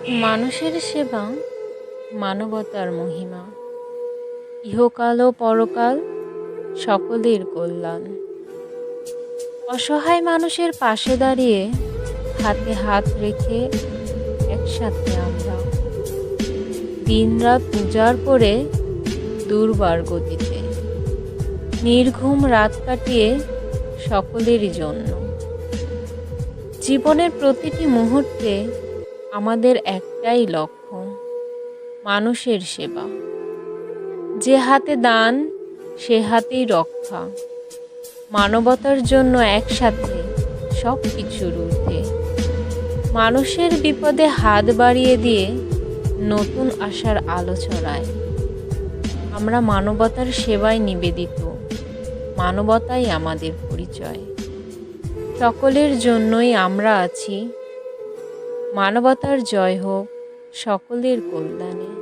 মানুষের সেবা মানবতার মহিমা। ইহকাল ও পরকাল সকলের কল্যাণ। অসহায় মানুষের পাশে দাঁড়িয়ে হাতে হাত রেখে একসাথে আমরা দিনরাত উজাড় করে দুর্বার গতিতে নির্ঘুম রাত কাটিয়ে সকলেরই জন্য। জীবনের প্রতিটি মুহূর্তে আমাদের একটাই লক্ষ্য, মানুষের সেবা। যে হাতে দান সে হাতেই রক্ষা। মানবতার জন্য একসাথে সব কিছুর ঊর্ধ্বে। মানুষের বিপদে হাত বাড়িয়ে দিয়ে নতুন আশার আলো ছড়ায়। আমরা মানবতার সেবায় নিবেদিত, মানবতাই আমাদের পরিচয়। সকলের জন্যই আমরা আছি। মানবতার জয় হোক সকলের কল্যাণে।